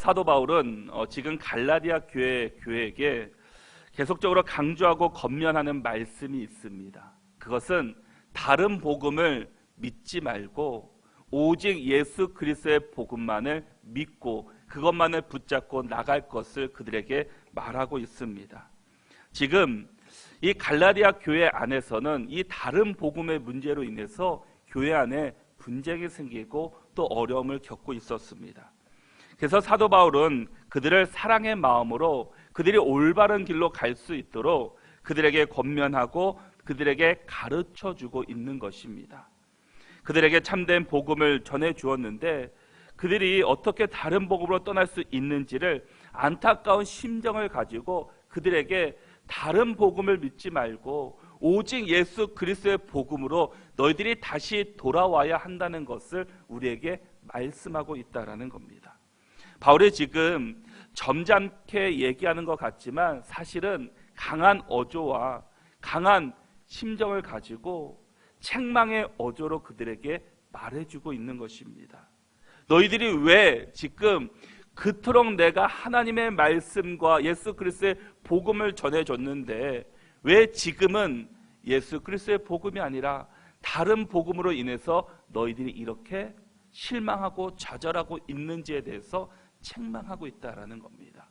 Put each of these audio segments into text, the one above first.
사도 바울은 지금 갈라디아 교회에게 계속적으로 강조하고 권면하는 말씀이 있습니다. 그것은 다른 복음을 믿지 말고 오직 예수 그리스도의 복음만을 믿고 그것만을 붙잡고 나갈 것을 그들에게 말하고 있습니다. 지금 이 갈라디아 교회 안에서는 이 다른 복음의 문제로 인해서 교회 안에 분쟁이 생기고 또 어려움을 겪고 있었습니다. 그래서 사도 바울은 그들을 사랑의 마음으로 그들이 올바른 길로 갈 수 있도록 그들에게 권면하고 그들에게 가르쳐주고 있는 것입니다. 그들에게 참된 복음을 전해 주었는데 그들이 어떻게 다른 복음으로 떠날 수 있는지를 안타까운 심정을 가지고 그들에게 다른 복음을 믿지 말고 오직 예수 그리스도의 복음으로 너희들이 다시 돌아와야 한다는 것을 우리에게 말씀하고 있다라는 겁니다. 바울이 지금 점잖게 얘기하는 것 같지만 사실은 강한 어조와 강한 심정을 가지고 책망의 어조로 그들에게 말해주고 있는 것입니다. 너희들이 왜 지금 그토록 내가 하나님의 말씀과 예수 그리스도의 복음을 전해줬는데 왜 지금은 예수 그리스도의 복음이 아니라 다른 복음으로 인해서 너희들이 이렇게 실망하고 좌절하고 있는지에 대해서 책망하고 있다라는 겁니다.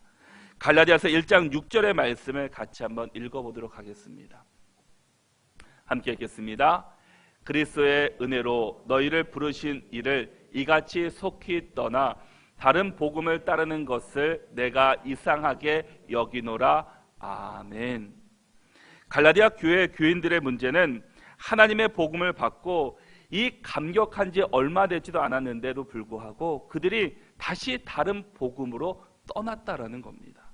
갈라디아서 1장 6절의 말씀을 같이 한번 읽어보도록 하겠습니다. 함께 읽겠습니다. 그리스도의 은혜로 너희를 부르신 이를 이같이 속히 떠나 다른 복음을 따르는 것을 내가 이상하게 여기노라. 아멘. 갈라디아 교회 교인들의 문제는 하나님의 복음을 받고 이 감격한 지 얼마 되지도 않았는데도 불구하고 그들이 다시 다른 복음으로 떠났다라는 겁니다.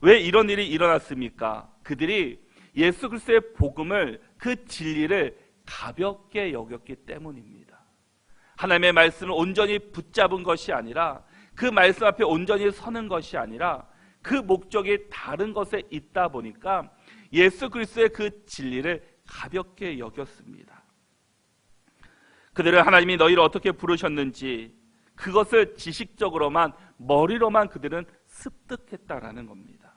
왜 이런 일이 일어났습니까? 그들이 예수 그리스도의 복음을, 그 진리를 가볍게 여겼기 때문입니다. 하나님의 말씀을 온전히 붙잡은 것이 아니라, 그 말씀 앞에 온전히 서는 것이 아니라 그 목적이 다른 것에 있다 보니까 예수 그리스도의 그 진리를 가볍게 여겼습니다. 그들은 하나님이 너희를 어떻게 부르셨는지 그것을 지식적으로만, 머리로만 그들은 습득했다라는 겁니다.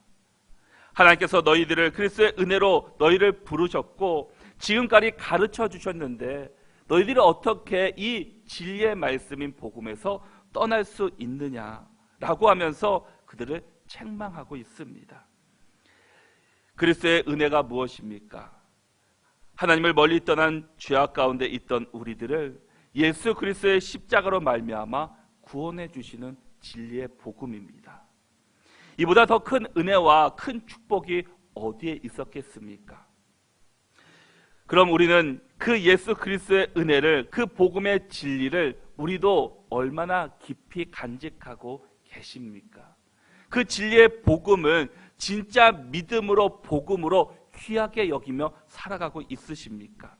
하나님께서 너희들을 그리스도의 은혜로 너희를 부르셨고 지금까지 가르쳐 주셨는데 너희들이 어떻게 이 진리의 말씀인 복음에서 떠날 수 있느냐라고 하면서 그들을 책망하고 있습니다. 그리스도의 은혜가 무엇입니까? 하나님을 멀리 떠난 죄악 가운데 있던 우리들을 예수 그리스도의 십자가로 말미암아 구원해 주시는 진리의 복음입니다. 이보다 더 큰 은혜와 큰 축복이 어디에 있었겠습니까? 그럼 우리는 그 예수 그리스도의 은혜를, 그 복음의 진리를 우리도 얼마나 깊이 간직하고 계십니까? 그 진리의 복음은 진짜 믿음으로, 복음으로 귀하게 여기며 살아가고 있으십니까?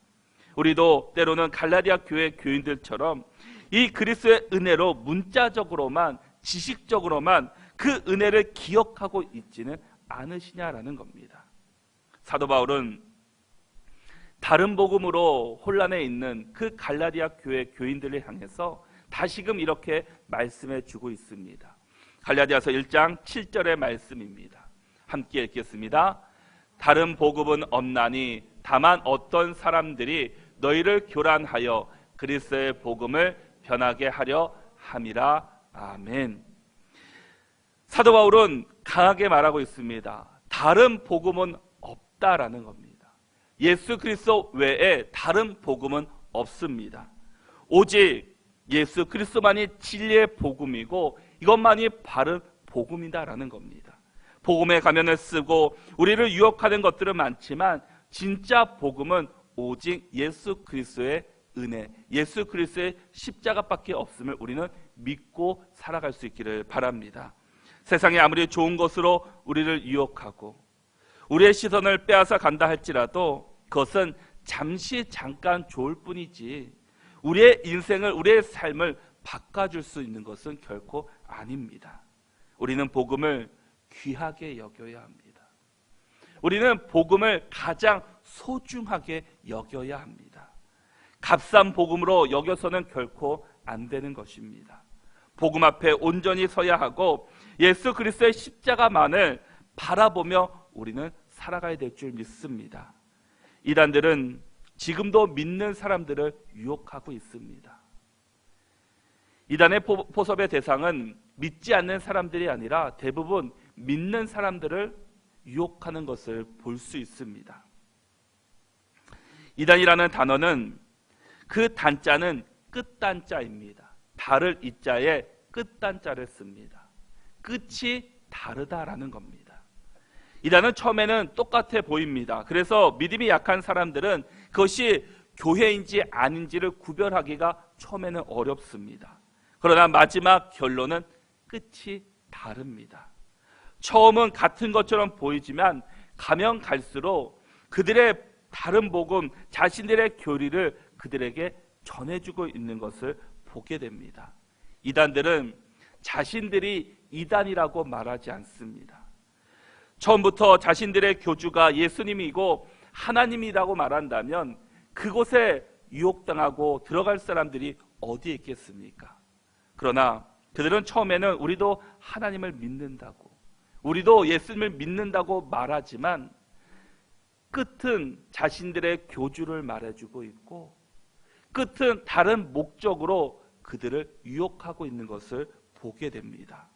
우리도 때로는 갈라디아 교회 교인들처럼 이 그리스도의 은혜로 문자적으로만, 지식적으로만 그 은혜를 기억하고 있지는 않으시냐라는 겁니다. 사도 바울은 다른 복음으로 혼란해 있는 그 갈라디아 교회 교인들을 향해서 다시금 이렇게 말씀해 주고 있습니다. 갈라디아서 1장 7절의 말씀입니다. 함께 읽겠습니다. 다른 복음은 없나니 다만 어떤 사람들이 너희를 교란하여 그리스도의 복음을 변하게 하려 함이라. 아멘. 사도 바울은 강하게 말하고 있습니다. 다른 복음은 없다라는 겁니다. 예수 그리스도 외에 다른 복음은 없습니다. 오직 예수 그리스도만이 진리의 복음이고 이것만이 바른 복음이다라는 겁니다. 복음의 가면을 쓰고 우리를 유혹하는 것들은 많지만 진짜 복음은 오직 예수 그리스도의 은혜, 예수 그리스도의 십자가밖에 없음을 우리는 믿고 살아갈 수 있기를 바랍니다. 세상에 아무리 좋은 것으로 우리를 유혹하고 우리의 시선을 빼앗아 간다 할지라도 그것은 잠시 잠깐 좋을 뿐이지 우리의 인생을, 우리의 삶을 바꿔줄 수 있는 것은 결코 아닙니다. 우리는 복음을 귀하게 여겨야 합니다. 우리는 복음을 가장 소중하게 여겨야 합니다. 값싼 복음으로 여겨서는 결코 안 되는 것입니다. 복음 앞에 온전히 서야 하고 예수 그리스도의 십자가만을 바라보며 우리는 살아가야 될 줄 믿습니다. 이단들은 지금도 믿는 사람들을 유혹하고 있습니다. 이단의 포섭의 대상은 믿지 않는 사람들이 아니라 대부분 믿는 사람들을 유혹하는 것을 볼 수 있습니다. 이단이라는 단어는 그 단자는 끝단자입니다. 다를 이자에 끝단자를 씁니다. 끝이 다르다라는 겁니다. 이단은 처음에는 똑같아 보입니다. 그래서 믿음이 약한 사람들은 그것이 교회인지 아닌지를 구별하기가 처음에는 어렵습니다. 그러나 마지막 결론은 끝이 다릅니다. 처음은 같은 것처럼 보이지만 가면 갈수록 그들의 다른 복음, 자신들의 교리를 그들에게 전해주고 있는 것을 보게 됩니다. 이단들은 자신들이 이단이라고 말하지 않습니다. 처음부터 자신들의 교주가 예수님이고 하나님이라고 말한다면 그곳에 유혹당하고 들어갈 사람들이 어디에 있겠습니까? 그러나 그들은 처음에는 우리도 하나님을 믿는다고, 우리도 예수님을 믿는다고 말하지만 끝은 자신들의 교주를 말해주고 있고 끝은 다른 목적으로 그들을 유혹하고 있는 것을 보게 됩니다.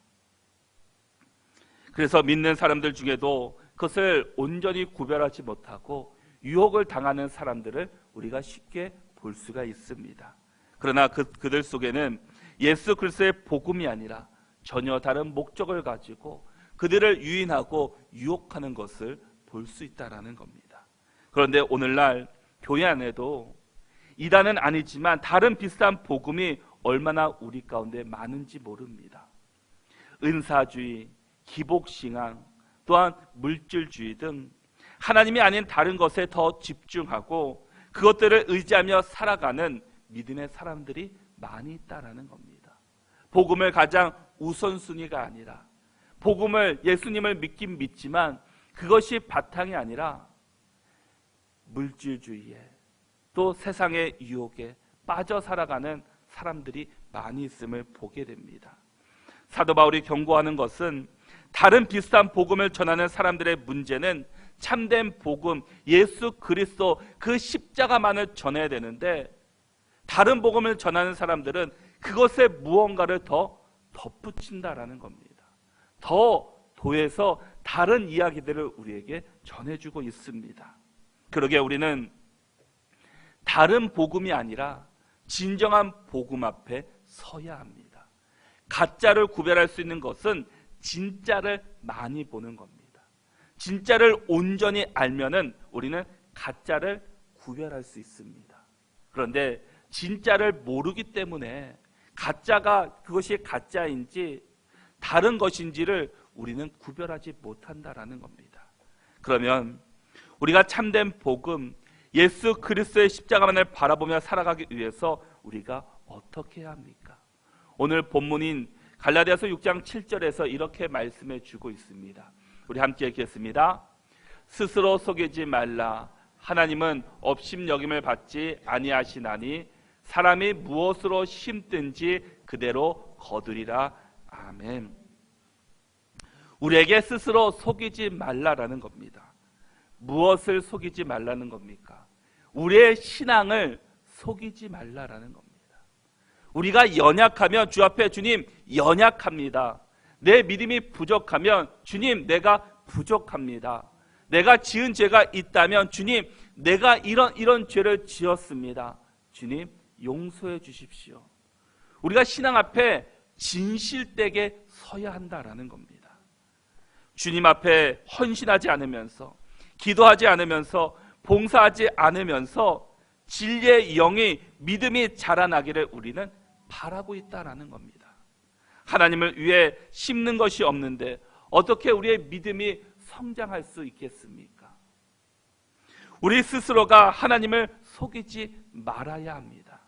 그래서 믿는 사람들 중에도 그것을 온전히 구별하지 못하고 유혹을 당하는 사람들을 우리가 쉽게 볼 수가 있습니다. 그러나 그들 속에는 예수 그리스도의 복음이 아니라 전혀 다른 목적을 가지고 그들을 유인하고 유혹하는 것을 볼 수 있다는 겁니다. 그런데 오늘날 교회 안에도 이단은 아니지만 다른 비슷한 복음이 얼마나 우리 가운데 많은지 모릅니다. 은사주의, 기복신앙, 또한 물질주의 등 하나님이 아닌 다른 것에 더 집중하고 그것들을 의지하며 살아가는 믿음의 사람들이 많이 있다라는 겁니다. 복음을 가장 우선순위가 아니라 복음을, 예수님을 믿긴 믿지만 그것이 바탕이 아니라 물질주의에 또 세상의 유혹에 빠져 살아가는 사람들이 많이 있음을 보게 됩니다. 사도 바울이 경고하는 것은 다른 비슷한 복음을 전하는 사람들의 문제는 참된 복음, 예수 그리스도 그 십자가만을 전해야 되는데 다른 복음을 전하는 사람들은 그것에 무언가를 더 덧붙인다라는 겁니다. 더 더해서 다른 이야기들을 우리에게 전해주고 있습니다. 그러게 우리는 다른 복음이 아니라 진정한 복음 앞에 서야 합니다. 가짜를 구별할 수 있는 것은 진짜를 많이 보는 겁니다. 진짜를 온전히 알면은 우리는 가짜를 구별할 수 있습니다. 그런데 진짜를 모르기 때문에 가짜가 그것이 가짜인지 다른 것인지를 우리는 구별하지 못한다라는 겁니다. 그러면 우리가 참된 복음, 예수 그리스도의 십자가만을 바라보며 살아가기 위해서 우리가 어떻게 해야 합니까? 오늘 본문인 갈라디아서 6장 7절에서 이렇게 말씀해 주고 있습니다. 우리 함께 읽겠습니다. 스스로 속이지 말라. 하나님은 업심여김을 받지 아니하시나니 사람이 무엇으로 심든지 그대로 거두리라. 아멘. 우리에게 스스로 속이지 말라라는 겁니다. 무엇을 속이지 말라는 겁니까? 우리의 신앙을 속이지 말라라는 겁니다. 우리가 연약하면 주 앞에 주님 연약합니다. 내 믿음이 부족하면 주님 내가 부족합니다. 내가 지은 죄가 있다면 주님 내가 이런 죄를 지었습니다. 주님 용서해 주십시오. 우리가 신앙 앞에 진실되게 서야 한다라는 겁니다. 주님 앞에 헌신하지 않으면서 기도하지 않으면서 봉사하지 않으면서 진리의 영이 믿음이 자라나기를 우리는 바라고 있다라는 겁니다. 하나님을 위해 심는 것이 없는데 어떻게 우리의 믿음이 성장할 수 있겠습니까? 우리 스스로가 하나님을 속이지 말아야 합니다.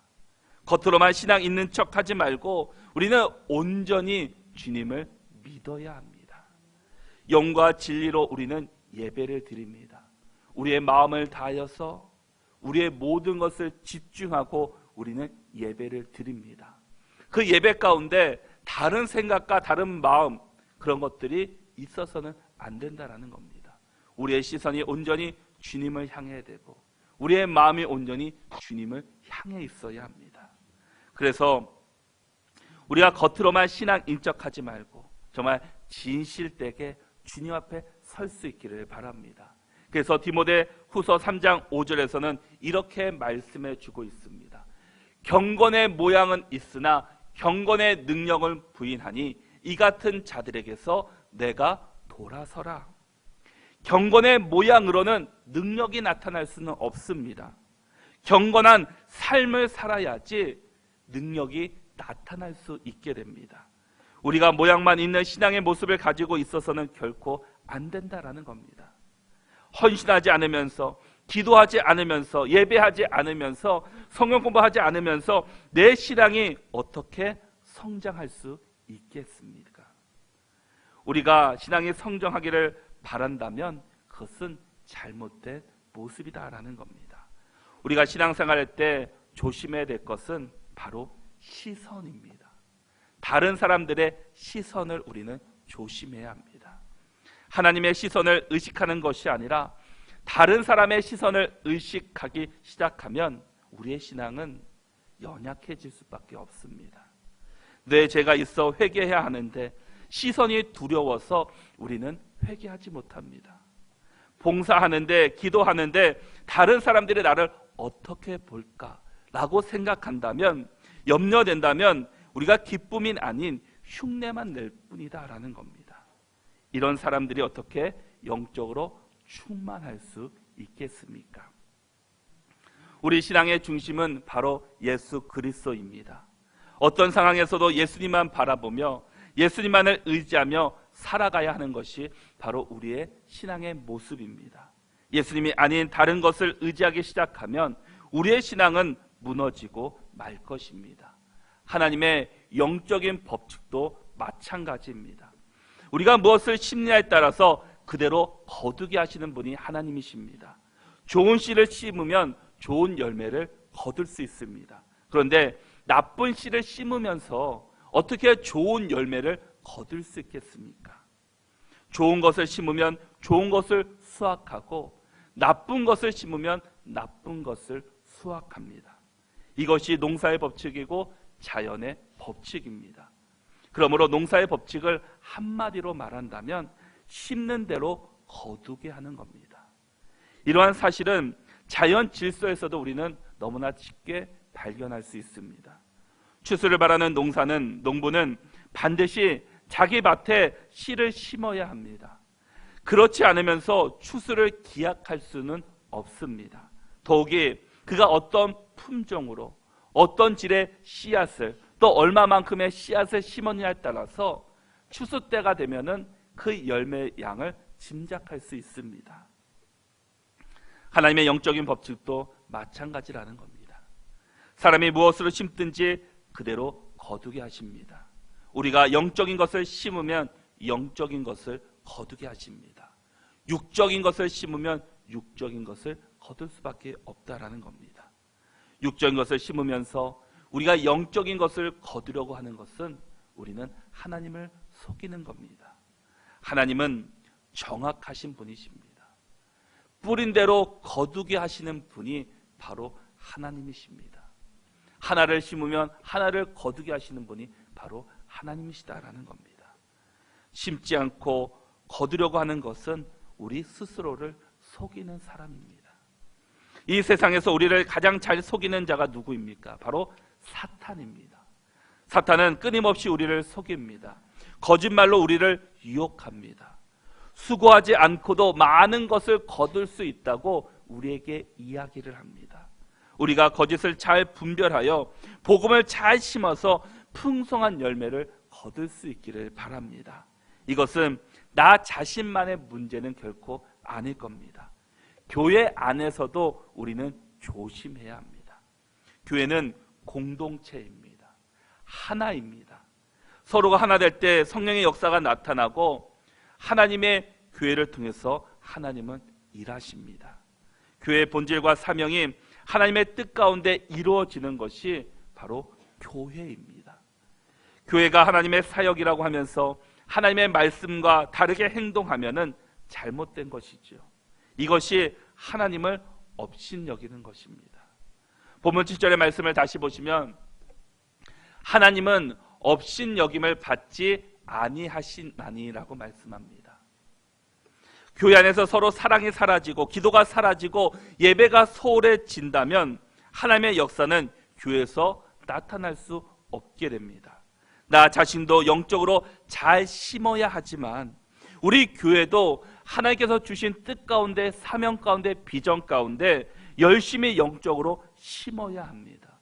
겉으로만 신앙 있는 척하지 말고 우리는 온전히 주님을 믿어야 합니다. 영과 진리로 우리는 예배를 드립니다. 우리의 마음을 다하여서 우리의 모든 것을 집중하고 우리는 예배를 드립니다. 그 예배 가운데 다른 생각과 다른 마음, 그런 것들이 있어서는 안 된다라는 겁니다. 우리의 시선이 온전히 주님을 향해야 되고 우리의 마음이 온전히 주님을 향해 있어야 합니다. 그래서 우리가 겉으로만 신앙 인척하지 말고 정말 진실되게 주님 앞에 설 수 있기를 바랍니다. 그래서 디모데 후서 3장 5절에서는 이렇게 말씀해 주고 있습니다. 경건의 모양은 있으나 경건의 능력을 부인하니 이 같은 자들에게서 내가 돌아서라. 경건의 모양으로는 능력이 나타날 수는 없습니다. 경건한 삶을 살아야지 능력이 나타날 수 있게 됩니다. 우리가 모양만 있는 신앙의 모습을 가지고 있어서는 결코 안 된다라는 겁니다. 헌신하지 않으면서, 기도하지 않으면서, 예배하지 않으면서, 성경 공부하지 않으면서 내 신앙이 어떻게 성장할 수 있겠습니까? 우리가 신앙이 성장하기를 바란다면 그것은 잘못된 모습이다라는 겁니다. 우리가 신앙생활할 때 조심해야 될 것은 바로 시선입니다. 다른 사람들의 시선을 우리는 조심해야 합니다. 하나님의 시선을 의식하는 것이 아니라 다른 사람의 시선을 의식하기 시작하면 우리의 신앙은 연약해질 수밖에 없습니다. 내 죄가 있어 회개해야 하는데 시선이 두려워서 우리는 회개하지 못합니다. 봉사하는데, 기도하는데 다른 사람들이 나를 어떻게 볼까라고 생각한다면, 염려된다면 우리가 기쁨이 아닌 흉내만 낼 뿐이다라는 겁니다. 이런 사람들이 어떻게 영적으로 충만할 수 있겠습니까? 우리 신앙의 중심은 바로 예수 그리스도입니다. 어떤 상황에서도 예수님만 바라보며 예수님만을 의지하며 살아가야 하는 것이 바로 우리의 신앙의 모습입니다. 예수님이 아닌 다른 것을 의지하기 시작하면 우리의 신앙은 무너지고 말 것입니다. 하나님의 영적인 법칙도 마찬가지입니다. 우리가 무엇을 심냐에 따라서 그대로 거두게 하시는 분이 하나님이십니다. 좋은 씨를 심으면 좋은 열매를 거둘 수 있습니다. 그런데 나쁜 씨를 심으면서 어떻게 좋은 열매를 거둘 수 있겠습니까? 좋은 것을 심으면 좋은 것을 수확하고 나쁜 것을 심으면 나쁜 것을 수확합니다. 이것이 농사의 법칙이고 자연의 법칙입니다. 그러므로 농사의 법칙을 한마디로 말한다면 심는 대로 거두게 하는 겁니다. 이러한 사실은 자연 질서에서도 우리는 너무나 쉽게 발견할 수 있습니다. 추수를 바라는 농부는 반드시 자기 밭에 씨를 심어야 합니다. 그렇지 않으면서 추수를 기약할 수는 없습니다. 더욱이 그가 어떤 품종으로, 어떤 질의 씨앗을, 또 얼마만큼의 씨앗을 심었냐에 따라서 추수 때가 되면은 그 열매 양을 짐작할 수 있습니다. 하나님의 영적인 법칙도 마찬가지라는 겁니다. 사람이 무엇으로 심든지 그대로 거두게 하십니다. 우리가 영적인 것을 심으면 영적인 것을 거두게 하십니다. 육적인 것을 심으면 육적인 것을 거둘 수밖에 없다라는 겁니다. 육적인 것을 심으면서 우리가 영적인 것을 거두려고 하는 것은 우리는 하나님을 속이는 겁니다. 하나님은 정확하신 분이십니다. 뿌린 대로 거두게 하시는 분이 바로 하나님이십니다. 하나를 심으면 하나를 거두게 하시는 분이 바로 하나님이시다라는 겁니다. 심지 않고 거두려고 하는 것은 우리 스스로를 속이는 사람입니다. 이 세상에서 우리를 가장 잘 속이는 자가 누구입니까? 바로 사탄입니다. 사탄은 끊임없이 우리를 속입니다. 거짓말로 우리를 유혹합니다. 수고하지 않고도 많은 것을 거둘 수 있다고 우리에게 이야기를 합니다. 우리가 거짓을 잘 분별하여 복음을 잘 심어서 풍성한 열매를 거둘 수 있기를 바랍니다. 이것은 나 자신만의 문제는 결코 아닐 겁니다. 교회 안에서도 우리는 조심해야 합니다. 교회는 공동체입니다. 하나입니다. 서로가 하나 될 때 성령의 역사가 나타나고 하나님의 교회를 통해서 하나님은 일하십니다. 교회의 본질과 사명이 하나님의 뜻 가운데 이루어지는 것이 바로 교회입니다. 교회가 하나님의 사역이라고 하면서 하나님의 말씀과 다르게 행동하면은 잘못된 것이죠. 이것이 하나님을 업신여기는 것입니다. 본문 7절의 말씀을 다시 보시면 하나님은 업신여김을 받지 아니하시나니라고 말씀합니다. 교회 안에서 서로 사랑이 사라지고 기도가 사라지고 예배가 소홀해진다면 하나님의 역사는 교회에서 나타날 수 없게 됩니다. 나 자신도 영적으로 잘 심어야 하지만 우리 교회도 하나님께서 주신 뜻 가운데, 사명 가운데, 비전 가운데 열심히 영적으로 심어야 합니다.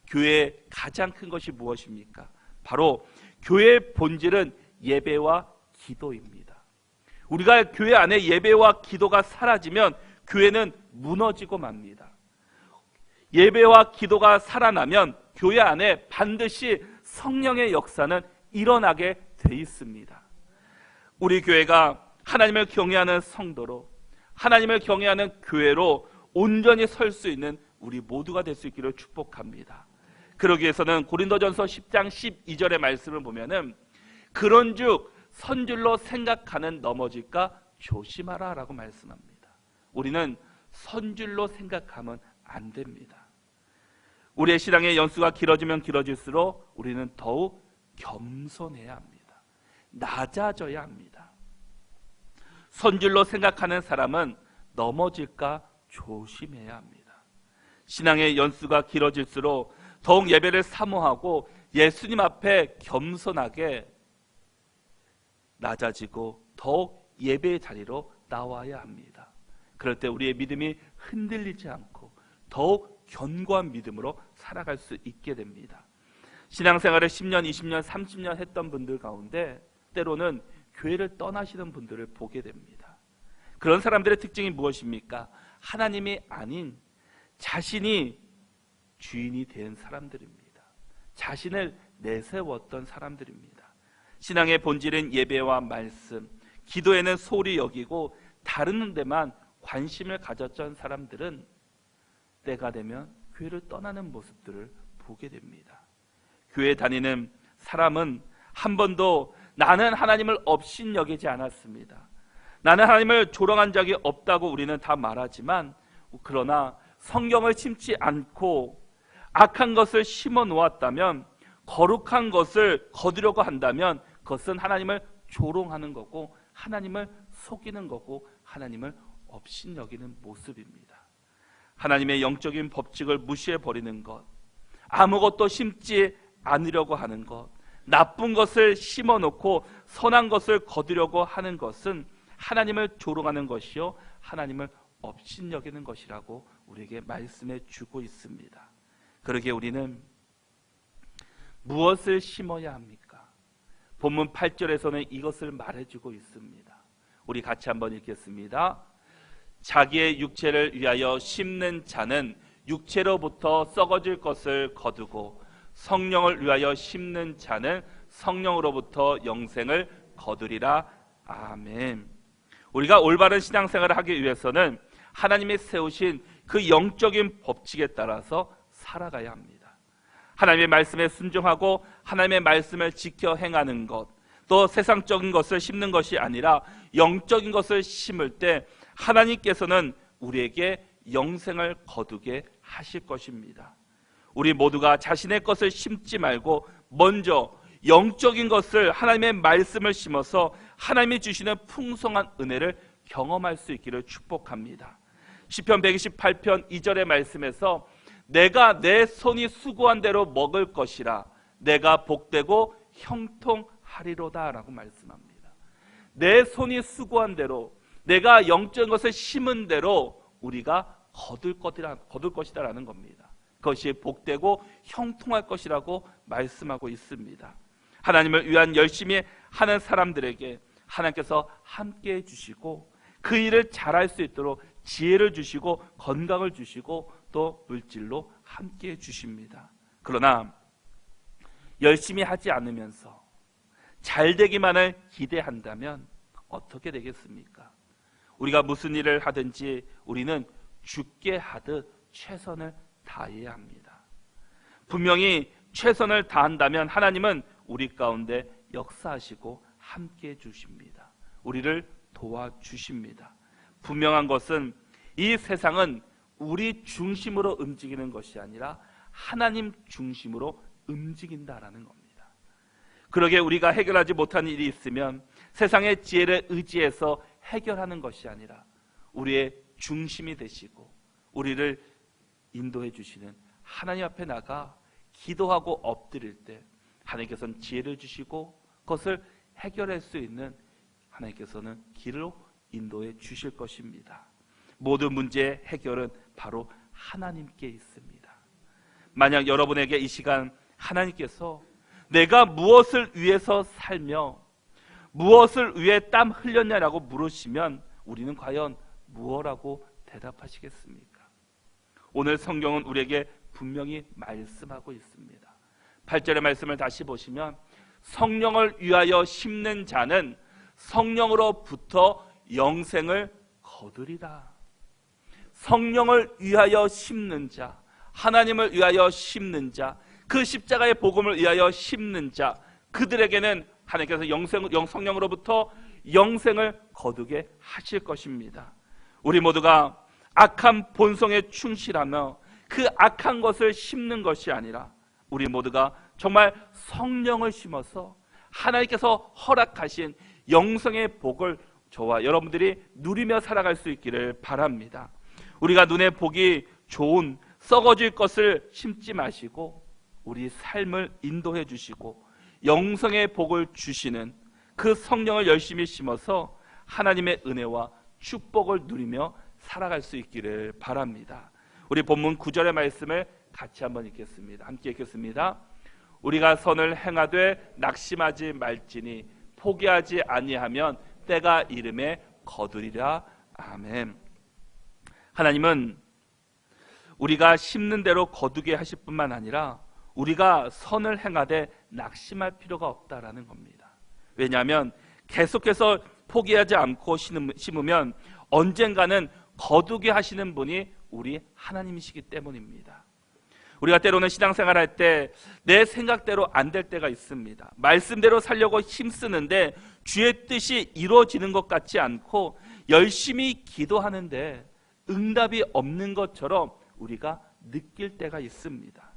교회의 가장 큰 것이 무엇입니까? 바로 교회의 본질은 예배와 기도입니다. 우리가 교회 안에 예배와 기도가 사라지면 교회는 무너지고 맙니다. 예배와 기도가 살아나면 교회 안에 반드시 성령의 역사는 일어나게 돼 있습니다. 우리 교회가 하나님을 경외하는 성도로, 하나님을 경외하는 교회로 온전히 설 수 있는 우리 모두가 될 수 있기를 축복합니다. 그러기 위해서는 고린도전서 10장 12절의 말씀을 보면은 그런즉 선줄로 생각하는 넘어질까 조심하라 라고 말씀합니다. 우리는 선줄로 생각하면 안 됩니다. 우리의 신앙의 연수가 길어지면 길어질수록 우리는 더욱 겸손해야 합니다. 낮아져야 합니다. 선줄로 생각하는 사람은 넘어질까 조심해야 합니다. 신앙의 연수가 길어질수록 더욱 예배를 사모하고 예수님 앞에 겸손하게 낮아지고 더욱 예배의 자리로 나와야 합니다. 그럴 때 우리의 믿음이 흔들리지 않고 더욱 견고한 믿음으로 살아갈 수 있게 됩니다. 신앙생활을 10년, 20년, 30년 했던 분들 가운데 때로는 교회를 떠나시는 분들을 보게 됩니다. 그런 사람들의 특징이 무엇입니까? 하나님이 아닌 자신이 주인이 된 사람들입니다. 자신을 내세웠던 사람들입니다. 신앙의 본질은 예배와 말씀, 기도에는 소홀히 여기고 다른 데만 관심을 가졌던 사람들은 때가 되면 교회를 떠나는 모습들을 보게 됩니다. 교회 다니는 사람은 한 번도 나는 하나님을 업신여기지 않았습니다. 나는 하나님을 조롱한 적이 없다고 우리는 다 말하지만, 그러나 성경을 심지 않고 악한 것을 심어 놓았다면, 거룩한 것을 거두려고 한다면 그것은 하나님을 조롱하는 거고 하나님을 속이는 거고 하나님을 업신여기는 모습입니다. 하나님의 영적인 법칙을 무시해버리는 것, 아무것도 심지 않으려고 하는 것, 나쁜 것을 심어놓고 선한 것을 거두려고 하는 것은 하나님을 조롱하는 것이요 하나님을 업신여기는 것이라고 우리에게 말씀해 주고 있습니다. 그러기에 우리는 무엇을 심어야 합니까? 본문 8절에서는 이것을 말해주고 있습니다. 우리 같이 한번 읽겠습니다. 자기의 육체를 위하여 심는 자는 육체로부터 썩어질 것을 거두고 성령을 위하여 심는 자는 성령으로부터 영생을 거두리라. 아멘. 우리가 올바른 신앙생활을 하기 위해서는 하나님이 세우신 그 영적인 법칙에 따라서 살아가야 합니다. 하나님의 말씀에 순종하고 하나님의 말씀을 지켜 행하는 것, 또 세상적인 것을 심는 것이 아니라 영적인 것을 심을 때 하나님께서는 우리에게 영생을 거두게 하실 것입니다. 우리 모두가 자신의 것을 심지 말고 먼저 영적인 것을, 하나님의 말씀을 심어서 하나님이 주시는 풍성한 은혜를 경험할 수 있기를 축복합니다. 시편 128편 2절의 말씀에서 내가 내 손이 수고한 대로 먹을 것이라, 내가 복되고 형통하리로다 라고 말씀합니다. 내 손이 수고한 대로, 내가 영적인 것을 심은 대로 우리가 거둘 것이다 라는 겁니다. 그것이 복되고 형통할 것이라고 말씀하고 있습니다. 하나님을 위한 열심히 하는 사람들에게 하나님께서 함께 해주시고 그 일을 잘할 수 있도록 지혜를 주시고 건강을 주시고 또 물질로 함께 해주십니다. 그러나 열심히 하지 않으면서 잘 되기만을 기대한다면 어떻게 되겠습니까? 우리가 무슨 일을 하든지 우리는 죽게 하듯 최선을 다해야 합니다. 분명히 최선을 다한다면 하나님은 우리 가운데 역사하시고 함께해 주십니다. 우리를 도와주십니다. 분명한 것은 이 세상은 우리 중심으로 움직이는 것이 아니라 하나님 중심으로 움직인다라는 겁니다. 그러게 우리가 해결하지 못하는 일이 있으면 세상의 지혜를 의지해서 해결하는 것이 아니라 우리의 중심이 되시고 우리를 인도해 주시는 하나님 앞에 나가 기도하고 엎드릴 때 하나님께서는 지혜를 주시고 그것을 해결할 수 있는 하나님께서는 길로 인도해 주실 것입니다. 모든 문제의 해결은 바로 하나님께 있습니다. 만약 여러분에게 이 시간 하나님께서 내가 무엇을 위해서 살며 무엇을 위해 땀 흘렸냐라고 물으시면 우리는 과연 무엇라고 대답하시겠습니까? 오늘 성경은 우리에게 분명히 말씀하고 있습니다. 8절의 말씀을 다시 보시면 성령을 위하여 심는 자는 성령으로부터 영생을 거두리라. 성령을 위하여 심는 자, 하나님을 위하여 심는 자, 그 십자가의 복음을 위하여 심는 자, 그들에게는 하나님께서 성령으로부터 영생을 거두게 하실 것입니다. 우리 모두가 악한 본성에 충실하며 그 악한 것을 심는 것이 아니라 우리 모두가 정말 성령을 심어서 하나님께서 허락하신 영생의 복을 저와 여러분들이 누리며 살아갈 수 있기를 바랍니다. 우리가 눈에 보기 좋은 썩어질 것을 심지 마시고 우리 삶을 인도해 주시고 영생의 복을 주시는 그 성령을 열심히 심어서 하나님의 은혜와 축복을 누리며 살아갈 수 있기를 바랍니다. 우리 본문 9절의 말씀을 같이 한번 읽겠습니다. 함께 읽겠습니다. 우리가 선을 행하되 낙심하지 말지니 포기하지 아니하면 때가 이름에 거두리라. 아멘. 하나님은 우리가 심는 대로 거두게 하실 뿐만 아니라 우리가 선을 행하되 낙심할 필요가 없다라는 겁니다. 왜냐하면 계속해서 포기하지 않고 심으면 언젠가는 거두게 하시는 분이 우리 하나님이시기 때문입니다. 우리가 때로는 신앙생활할 때 내 생각대로 안 될 때가 있습니다. 말씀대로 살려고 힘쓰는데 주의 뜻이 이루어지는 것 같지 않고 열심히 기도하는데 응답이 없는 것처럼 우리가 느낄 때가 있습니다.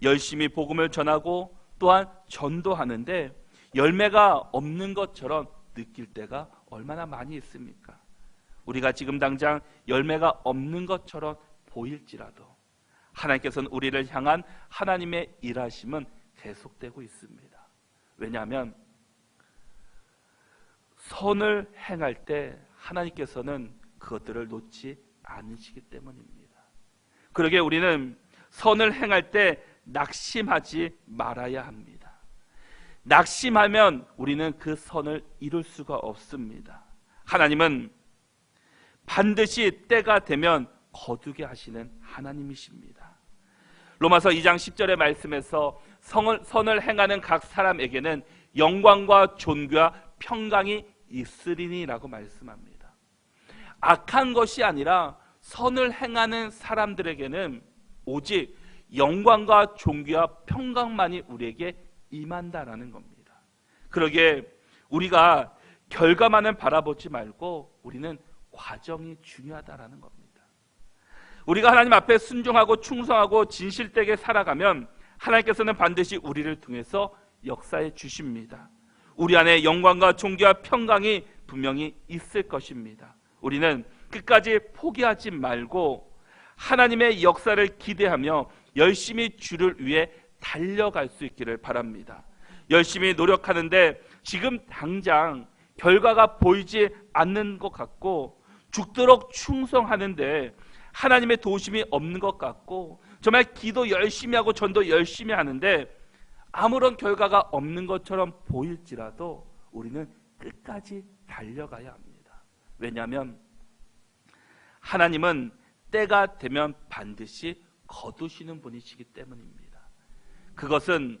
열심히 복음을 전하고 또한 전도하는데 열매가 없는 것처럼 느낄 때가 얼마나 많이 있습니까? 우리가 지금 당장 열매가 없는 것처럼 보일지라도 하나님께서는 우리를 향한 하나님의 일하심은 계속되고 있습니다. 왜냐하면 선을 행할 때 하나님께서는 그것들을 놓지 않으시기 때문입니다. 그러기에 우리는 선을 행할 때 낙심하지 말아야 합니다. 낙심하면 우리는 그 선을 이룰 수가 없습니다. 하나님은 반드시 때가 되면 거두게 하시는 하나님이십니다. 로마서 2장 10절의 말씀에서 선을 행하는 각 사람에게는 영광과 존귀와 평강이 있으리니라고 말씀합니다. 악한 것이 아니라 선을 행하는 사람들에게는 오직 영광과 존귀와 평강만이 우리에게 임한다라는 겁니다. 그러기에 우리가 결과만을 바라보지 말고 우리는 과정이 중요하다라는 겁니다. 우리가 하나님 앞에 순종하고 충성하고 진실되게 살아가면 하나님께서는 반드시 우리를 통해서 역사해 주십니다. 우리 안에 영광과 존귀와 평강이 분명히 있을 것입니다. 우리는 끝까지 포기하지 말고 하나님의 역사를 기대하며 열심히 주를 위해 달려갈 수 있기를 바랍니다. 열심히 노력하는데 지금 당장 결과가 보이지 않는 것 같고 죽도록 충성하는데 하나님의 도우심이 없는 것 같고 정말 기도 열심히 하고 전도 열심히 하는데 아무런 결과가 없는 것처럼 보일지라도 우리는 끝까지 달려가야 합니다. 왜냐하면 하나님은 때가 되면 반드시 거두시는 분이시기 때문입니다. 그것은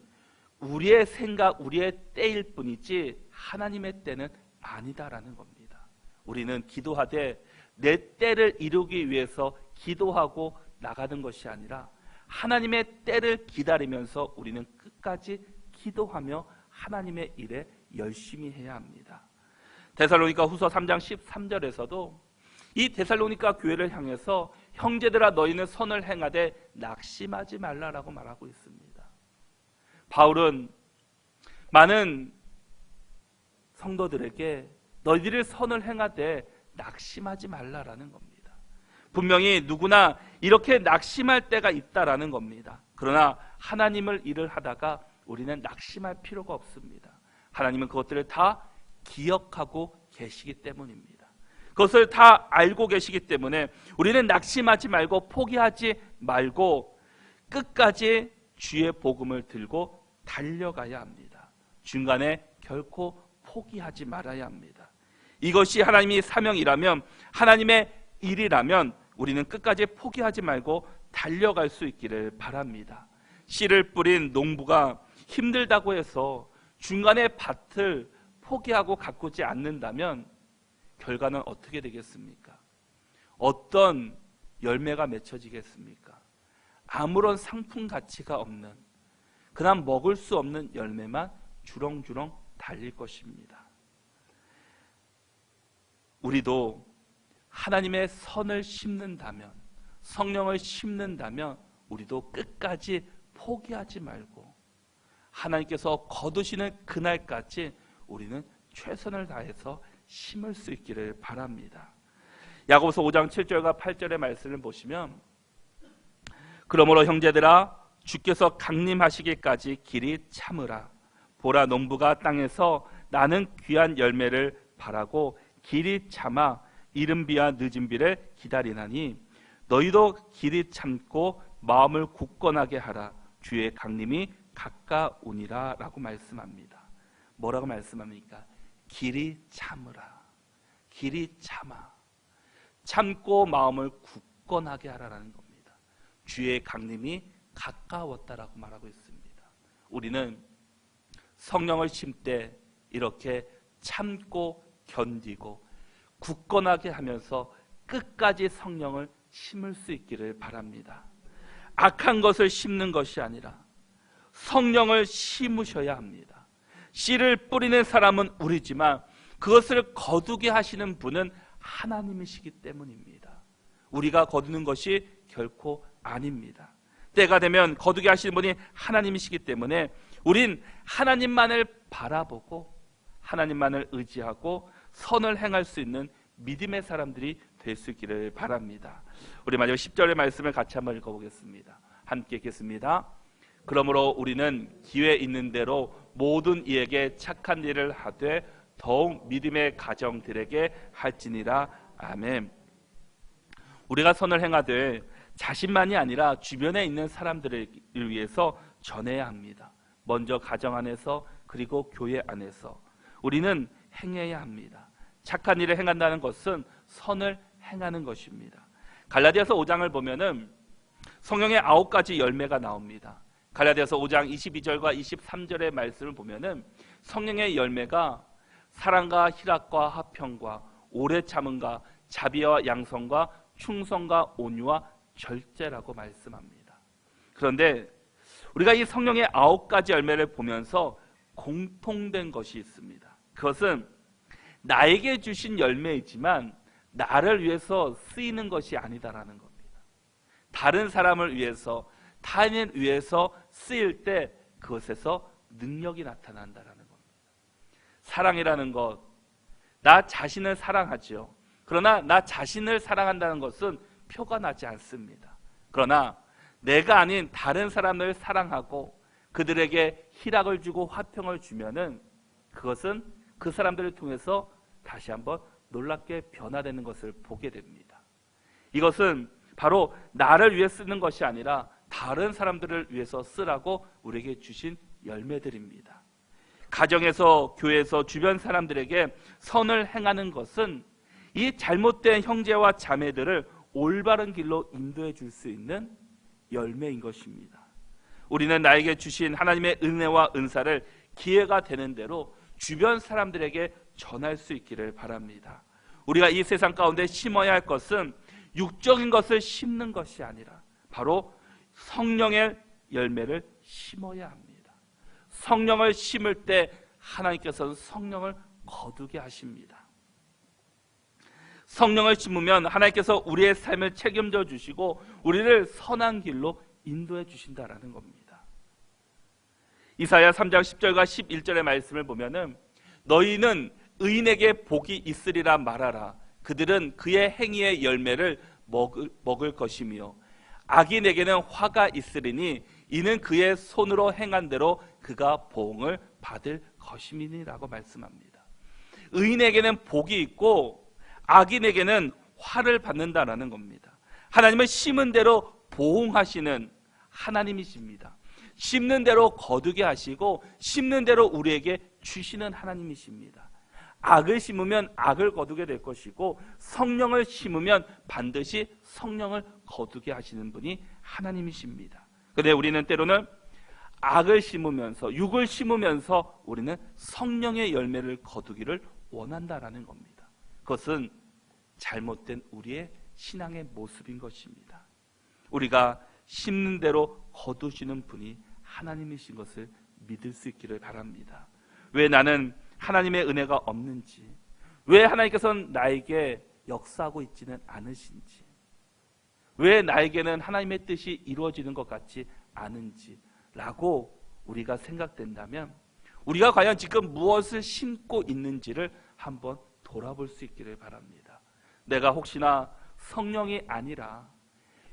우리의 생각, 우리의 때일 뿐이지 하나님의 때는 아니다라는 겁니다. 우리는 기도하되 내 때를 이루기 위해서 기도하고 나가는 것이 아니라 하나님의 때를 기다리면서 우리는 끝까지 기도하며 하나님의 일에 열심히 해야 합니다. 데살로니가 후서 3장 13절에서도 이 데살로니가 교회를 향해서 형제들아 너희는 선을 행하되 낙심하지 말라라고 말하고 있습니다. 바울은 많은 성도들에게 너희들이 선을 행하되 낙심하지 말라라는 겁니다. 분명히 누구나 이렇게 낙심할 때가 있다라는 겁니다. 그러나 하나님을 일을 하다가 우리는 낙심할 필요가 없습니다. 하나님은 그것들을 다 기억하고 계시기 때문입니다. 그것을 다 알고 계시기 때문에 우리는 낙심하지 말고 포기하지 말고 끝까지 주의 복음을 들고 달려가야 합니다. 중간에 결코 포기하지 말아야 합니다. 이것이 하나님의 사명이라면, 하나님의 일이라면 우리는 끝까지 포기하지 말고 달려갈 수 있기를 바랍니다. 씨를 뿌린 농부가 힘들다고 해서 중간에 밭을 포기하고 가꾸지 않는다면 결과는 어떻게 되겠습니까? 어떤 열매가 맺혀지겠습니까? 아무런 상품 가치가 없는, 그냥 먹을 수 없는 열매만 주렁주렁 달릴 것입니다. 우리도 하나님의 선을 심는다면, 성령을 심는다면 우리도 끝까지 포기하지 말고 하나님께서 거두시는 그날까지 우리는 최선을 다해서 심을 수 있기를 바랍니다. 야고보서 5장 7절과 8절의 말씀을 보시면, 그러므로 형제들아 주께서 강림하시기까지 길이 참으라. 보라, 농부가 땅에서 나는 귀한 열매를 바라고 길이 참아 이른 비와 늦은 비를 기다리나니 너희도 길이 참고 마음을 굳건하게 하라. 주의 강림이 가까우니라 라고 말씀합니다. 뭐라고 말씀합니까? 길이 참으라. 길이 참아. 참고 마음을 굳건하게 하라는 겁니다. 주의 강림이 가까웠다라고 말하고 있습니다. 우리는 성령을 심때 이렇게 참고 견디고 굳건하게 하면서 끝까지 성령을 심을 수 있기를 바랍니다. 악한 것을 심는 것이 아니라 성령을 심으셔야 합니다. 씨를 뿌리는 사람은 우리지만 그것을 거두게 하시는 분은 하나님이시기 때문입니다. 우리가 거두는 것이 결코 아닙니다. 때가 되면 거두게 하시는 분이 하나님이시기 때문에 우린 하나님만을 바라보고 하나님만을 의지하고 선을 행할 수 있는 믿음의 사람들이 될 수 있기를 바랍니다. 우리 마지막 10절의 말씀을 같이 한번 읽어보겠습니다. 함께 읽겠습니다. 그러므로 우리는 기회 있는 대로 모든 이에게 착한 일을 하되 더욱 믿음의 가정들에게 할지니라. 아멘. 우리가 선을 행하되 자신만이 아니라 주변에 있는 사람들을 위해서 전해야 합니다. 먼저 가정 안에서, 그리고 교회 안에서 우리는 행해야 합니다. 착한 일을 행한다는 것은 선을 행하는 것입니다. 갈라디아서 5장을 보면은 성령의 9가지 열매가 나옵니다. 갈라디아서 5장 22절과 23절의 말씀을 보면은 성령의 열매가 사랑과 희락과 화평과 오래 참음과 자비와 양성과 충성과 온유와 절제라고 말씀합니다. 그런데 우리가 이 성령의 9가지 열매를 보면서 공통된 것이 있습니다. 그것은 나에게 주신 열매이지만 나를 위해서 쓰이는 것이 아니다라는 겁니다. 다른 사람을 위해서, 타인을 위해서 쓰일 때 그것에서 능력이 나타난다라는 겁니다. 사랑이라는 것, 나 자신을 사랑하죠. 그러나 나 자신을 사랑한다는 것은 표가 나지 않습니다. 그러나 내가 아닌 다른 사람을 사랑하고 그들에게 희락을 주고 화평을 주면은 그것은 그 사람들을 통해서 다시 한번 놀랍게 변화되는 것을 보게 됩니다. 이것은 바로 나를 위해 쓰는 것이 아니라 다른 사람들을 위해서 쓰라고 우리에게 주신 열매들입니다. 가정에서, 교회에서, 주변 사람들에게 선을 행하는 것은 이 잘못된 형제와 자매들을 올바른 길로 인도해 줄 수 있는 열매인 것입니다. 우리는 나에게 주신 하나님의 은혜와 은사를 기회가 되는 대로 주변 사람들에게 전할 수 있기를 바랍니다. 우리가 이 세상 가운데 심어야 할 것은 육적인 것을 심는 것이 아니라 바로 성령의 열매를 심어야 합니다. 성령을 심을 때 하나님께서는 성령을 거두게 하십니다. 성령을 심으면 하나님께서 우리의 삶을 책임져 주시고 우리를 선한 길로 인도해 주신다라는 겁니다. 이사야 3장 10절과 11절의 말씀을 보면은 너희는 의인에게 복이 있으리라 말하라. 그들은 그의 행위의 열매를 먹을 것이며 악인에게는 화가 있으리니 이는 그의 손으로 행한 대로 그가 보응을 받을 것임이니라고 말씀합니다. 의인에게는 복이 있고 악인에게는 화를 받는다라는 겁니다. 하나님은 심은 대로 보응하시는 하나님이십니다. 심는 대로 거두게 하시고 심는 대로 우리에게 주시는 하나님이십니다. 악을 심으면 악을 거두게 될 것이고 성령을 심으면 반드시 성령을 거두게 하시는 분이 하나님이십니다. 그런데 우리는 때로는 악을 심으면서 육을 심으면서 우리는 성령의 열매를 거두기를 원한다라는 겁니다. 그것은 잘못된 우리의 신앙의 모습인 것입니다. 우리가 심는 대로 거두시는 분이 하나님이신 것을 믿을 수 있기를 바랍니다. 왜 나는 하나님의 은혜가 없는지, 왜 하나님께서는 나에게 역사하고 있지는 않으신지, 왜 나에게는 하나님의 뜻이 이루어지는 것 같지 않은지 라고 우리가 생각된다면 우리가 과연 지금 무엇을 심고 있는지를 한번 돌아볼 수 있기를 바랍니다. 내가 혹시나 성령이 아니라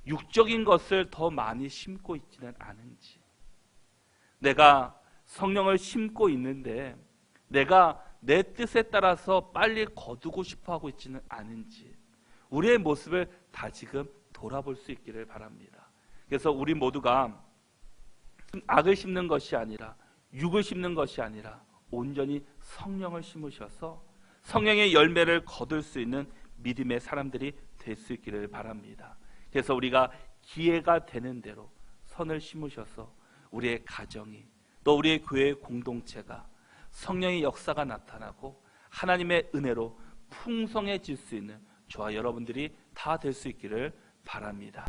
육적인 것을 더 많이 심고 있지는 않은지, 내가 성령을 심고 있는데 내가 내 뜻에 따라서 빨리 거두고 싶어 하고 있지는 않은지 우리의 모습을 다지금 돌아볼 수 있기를 바랍니다. 그래서 우리 모두가 악을 심는 것이 아니라 육을 심는 것이 아니라 온전히 성령을 심으셔서 성령의 열매를 거둘 수 있는 믿음의 사람들이 될 수 있기를 바랍니다. 그래서 우리가 기회가 되는 대로 선을 심으셔서 우리의 가정이 또 우리의 교회의 공동체가 성령의 역사가 나타나고 하나님의 은혜로 풍성해질 수 있는 저와 여러분들이 다 될 수 있기를 바랍니다.